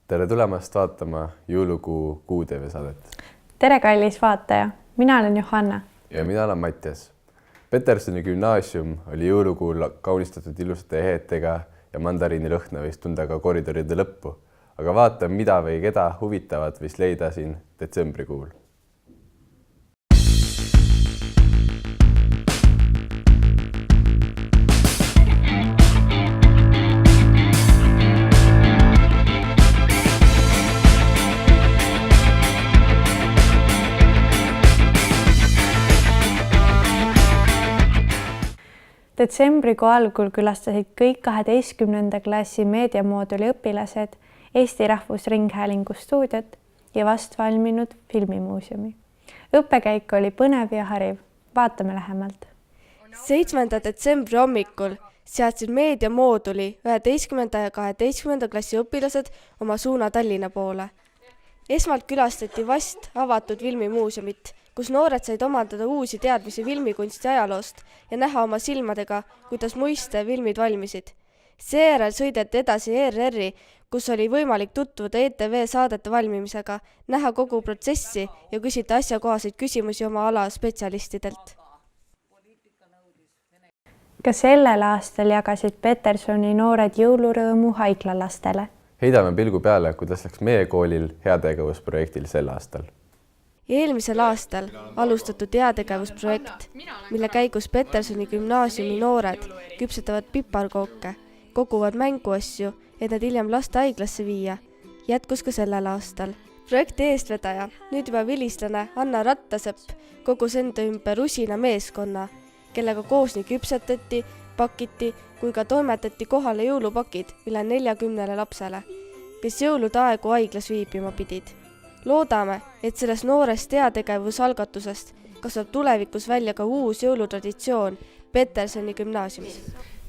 Tere tulemast vaatama jõulukuu Q-TV saadet. Tere, kallis vaataja! Mina olen Johanna. Ja mina olen Mattias. Petersoni gümnaasium oli jõulukuul kaunistatud ilusate ehetega ja mandariini lõhna võis tunda ka koridoride lõppu. Aga vaata, mida või keda huvitavat võis leida siin detsembrikuul. Detsembrikuu algul külastasid kõik 12. klassi meediamooduli õpilased Eesti Rahvusringhäälingu stuudiot ja vast valminud filmimuuseumi. Õppekäik oli põnev ja hariv. Vaatame lähemalt. 7. detsembri hommikul seadsid meediamooduli 11. ja 12. klassi õpilased oma suuna Tallinna poole. Esmalt külastati vast avatud filmimuuseumit, kus noored said omandada uusi teadmisi filmikunsti ajaloost ja näha oma silmadega, kuidas muiste filmid valmisid. Seejärel sõideti edasi ERR-i, kus oli võimalik tutvuda ETV saadete valmimisega, näha kogu protsessi ja küsida asjakohaseid küsimusi oma ala spetsialistidelt. Ka sellel aastal jagasid Petersoni noored jõulurõõmu haiglalastele. Heidame pilgu peale, kuidas läks meie koolil heategevusprojektil sel aastal. Eelmisel aastal alustatud heategevusprojekt, mille käigus Petersoni gümnaasiumi noored küpsetavad piparkooke, koguvad mänguasju, et nad hiljem lastehaiglasse viia, jätkus ka sellel aastal. Projekti eestvedaja, nüüd juba vilistlane Anna Rattasepp kogus enda ümber usina meeskonna, kellega koos nii küpsetati, pakiti kui ka toimetati kohale jõulupakid üle 40 lapsele, kes jõulude aegu haiglas viibima pidid. Loodame, et sellest noorest heategevusalgatusest kasvab tulevikus välja ka uus jõulutraditsioon Petersoni gümnaasiumis.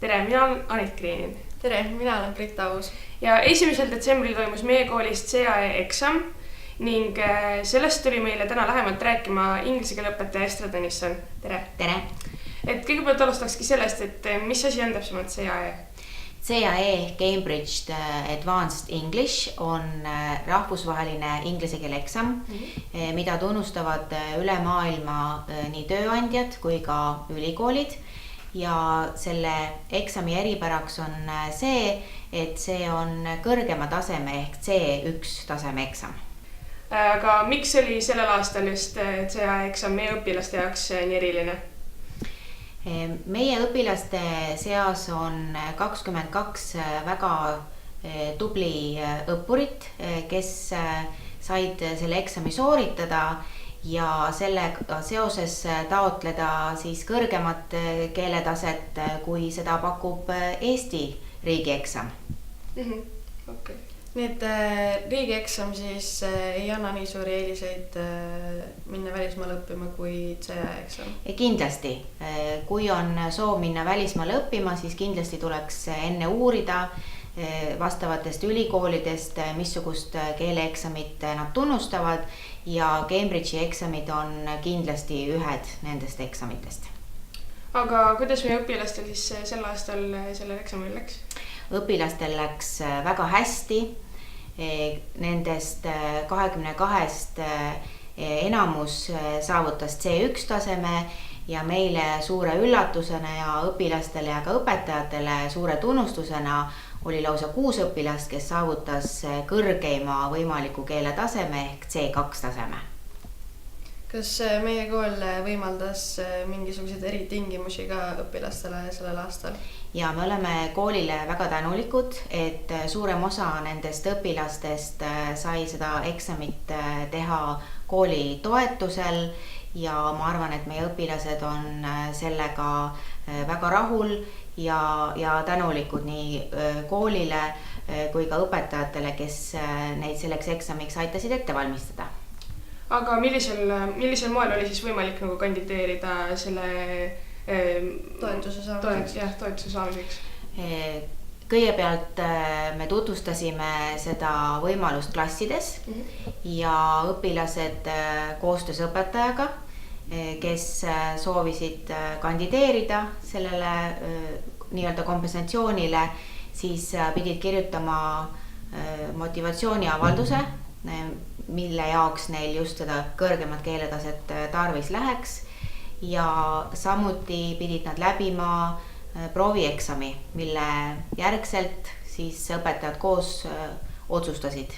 Tere, mina olen Anit Kreenin. Tere, mina olen Britta Aus. Ja 1. detsembril toimus meie koolis CAE eksam ning sellest tuli meile täna lähemalt rääkima inglise keele õpetaja Estra Tõnisson. Tere! Tere! Et kõigepealt alustakski sellest, et mis asi on täpsemalt CAE? CAE Cambridge Advanced English on rahvusvaheline inglise keele eksam, mida tunnustavad üle maailma nii tööandjad kui ka ülikoolid. Ja selle eksami eripäraks on see, et see on kõrgema taseme ehk C1 taseme eksam. Aga miks oli sellel aastal just CAE eksam meie õpilaste jaoks nii eriline? Meie õpilaste seas on 22 väga tubli õppurit, kes said selle eksami sooritada ja sellega seoses taotleda siis kõrgemat keeletaset, kui seda pakub Eesti riigieksam. Okay. Nii et riigieksam siis ei anna nii suuri eeliseid minna välismaale õppima kui CAE eksam? Kindlasti. Kui on soov minna välismaale õppima, siis kindlasti tuleks enne uurida vastavatest ülikoolidest, missugust keeleeksamit nad tunnustavad ja Cambridge'i eksamid on kindlasti ühed nendest eksamitest. Aga kuidas meie õpilastel siis sel aastal sellel eksamil läks? Õpilastel läks väga hästi. Nendest 22 enamus saavutas C1 taseme ja meile suure üllatusena ja õpilastele ja ka õpetajatele suure tunnustusena oli lausa 6 õpilast, kes saavutas kõrgeima võimaliku keele taseme ehk C2 taseme. Kas meie kool võimaldas mingisuguseid eritingimusi ka õpilastele sellel aastal? Ja me oleme koolile väga tänulikud, et suurem osa nendest õpilastest sai seda eksamit teha kooli toetusel ja ma arvan, et meie õpilased on sellega väga rahul ja tänulikud nii koolile kui ka õpetajatele, kes neid selleks eksamiks aitasid ette valmistada. Aga millisel moel oli siis võimalik kandideerida selle toetuse saamiseks? Kõigepealt me tutvustasime seda võimalust klassides ja õpilased koostöös õpetajaga, kes soovisid kandideerida sellele nii-öelda kompensatsioonile, siis pidid kirjutama motivatsiooniavalduse, mille jaoks neil just seda kõrgemat keeletaset tarvis läheks ja samuti pidid nad läbima proovieksami, mille järgselt siis õpetajad koos otsustasid,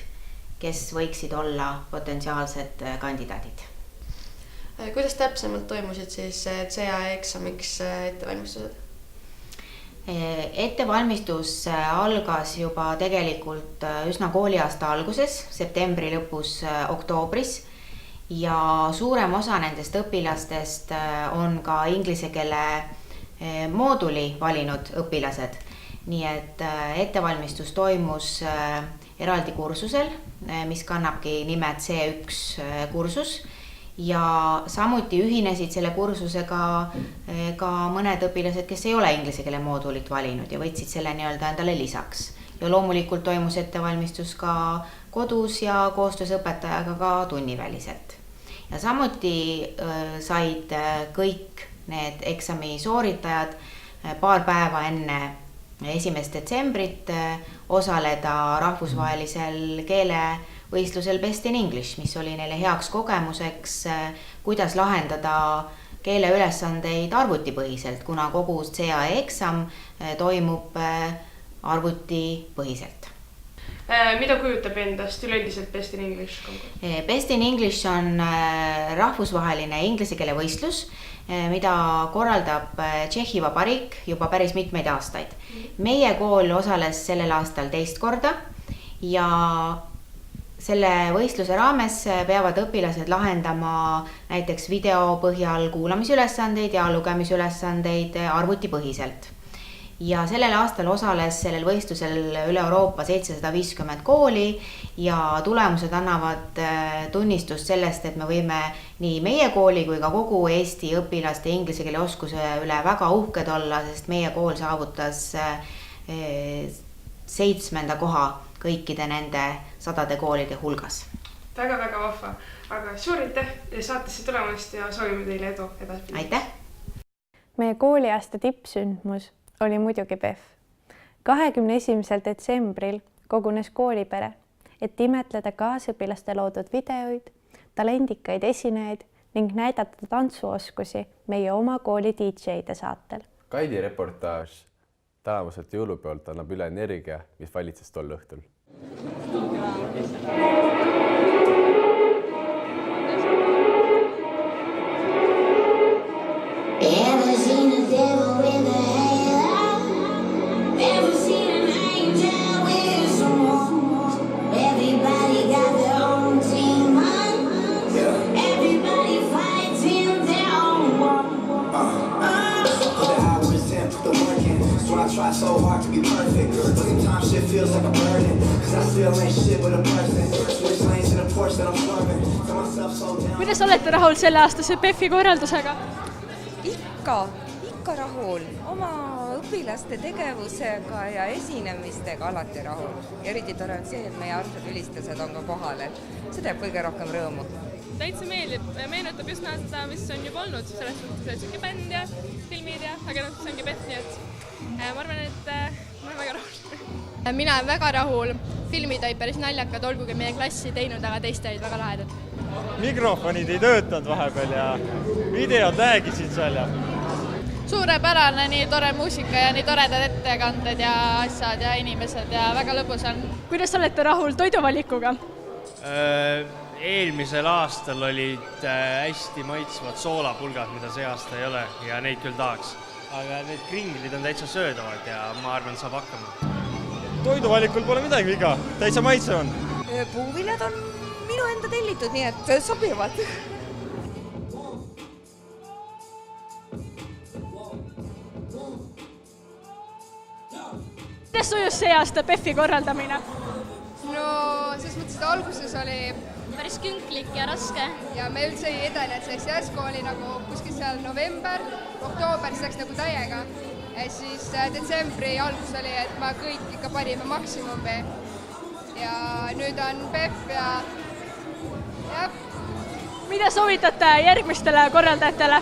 kes võiksid olla potentsiaalsed kandidaadid. Kuidas täpsemalt toimusid siis CAE-eksamiks ettevalmistused? Ettevalmistus algas juba tegelikult üsna kooliaasta alguses, septembri lõpus, oktoobris ja suurem osa nendest õpilastest on ka inglise keele mooduli valinud õpilased. Nii et ettevalmistus toimus eraldi kursusel, mis kannabki nime C1 kursus ja samuti ühinesid selle kursusega ka mõned õpilased, kes ei ole inglise keele moodulit valinud ja võtsid selle nii-öelda endale lisaks. Ja loomulikult toimus ettevalmistus ka kodus ja koostöös õpetajaga ka tunniväliselt. Ja samuti said kõik need eksami sooritajad paar päeva enne 1. detsembrit osaleda rahvusvahelisel keelevõistlusel Best in English, mis oli neile heaks kogemuseks, kuidas lahendada keeleülesandeid arvutipõhiselt, kuna kogu CAE-eksam toimub arvutipõhiselt. Mida kujutab endast üleüldiselt Best in English konkurss? Best in English on rahvusvaheline inglise keele võistlus, mida korraldab Tšehhi Vabariik juba päris mitmeid aastaid. Meie kool osales sellel aastal 2 korda ja selle võistluse raames peavad õpilased lahendama näiteks video põhjal kuulamisülesandeid ja lugemisülesandeid arvutipõhiselt. Ja sellel aastal osales sellel võistlusel üle Euroopa 750 kooli ja tulemused annavad tunnistust sellest, et me võime nii meie kooli kui ka kogu Eesti õpilaste inglise keele oskuse üle väga uhked olla, sest meie kool saavutas 7. koha kõikide nende 100 koolide hulgas. Väga-väga vahva, aga suur aitäh saatesse tulemast ja soovime teile edu edasi. Aitäh! Meie kooliaasta tippsündmus oli muidugi PEF. 21. detsembril kogunes koolipere, et imetleda kaasõpilaste loodud videoid, talendikaid esinejaid ning näidata tantsuoskusi meie oma kooli DJ-de saatel. Kaidi reportaaž tänavuselt jõulupeolt annab üle energia, mis valitses tol õhtul. Ever seen a devil with a halo? Never seen an angel with some horns. Everybody got their own team, everybody fights in their own war. Put the hours in, put the work in. So I try so hard to be perfect. But sometimes shit feels like a burden. Cause I still ain't shit with a person. Switch lanes in a Porsche that I'm swerving. Tell myself so down. Kuidas olete rahul selle aastase PEF-i korraldusega? Ikka rahul. Oma õpilaste tegevusega ja esinemistega alati rahul. Ja eriti tore on see, et meie armsad ülistused on ka kohal. See teeb kõige rohkem rõõmu. Täitsa meeldib. Meenutab just seda, mis on juba olnud. Sellest mõttes on bänd ja filmid ja aga see ongi PEF, nii et ma arvan, et ma olen väga rahul. Mina olen väga rahul. Filmid olid päris naljakad, olgugi meie klassi teinud, aga teiste olid väga lahedad. Mikrofonid ei töötanud vahepeal ja videod räägisid seal ja Suurepärane, nii tore muusika ja nii toredad ettekanded ja asjad ja inimesed ja väga lõbus on. Kuidas olete rahul toiduvalikuga? Eelmisel aastal olid hästi maitsvad soolapulgad, mida see aasta ei ole ja neid küll tahaks. Aga need kringlid on täitsa söödavad ja ma arvan, saab hakkama. Toiduvalikul pole midagi viga, täitsa maitse on. Puuviljad on minu enda tellitud, nii et sobivad. Kuidas sujus see aasta PEF-i korraldamine? No, selles mõttes, et alguses oli päris künklik ja raske. Ja me üldse ei edenenud, selleks järsku oli nagu kuskil seal november, oktoober, see läks nagu täiega. Ja siis detsembri algus oli, et ma kõik ikka panime maksimumi. Ja nüüd on PEF ja Mida soovitate järgmistele korraldajatele?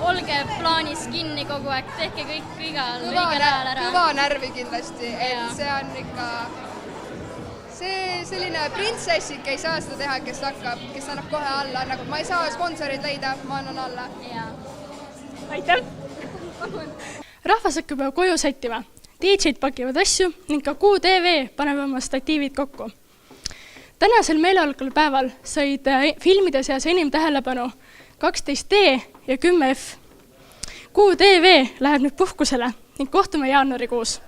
Olge plaanis kinni kogu aeg, tehke kõik õigel ajal ära. Kõva närvi kindlasti, et see on ikka see selline printsessik ei saa seda teha, kes annab kohe alla, nagu ma ei saa sponsorid leida, ma annan alla. Aitäh! Rahvas hakkab koju sättima. DJ-d pakivad asju ning ka QTV paneb oma statiivid kokku. Tänasel meeleolukal päeval said filmide seas enim tähelepanu 12D ja 10F. QTV läheb nüüd puhkusele ning kohtume jaanuarikuus.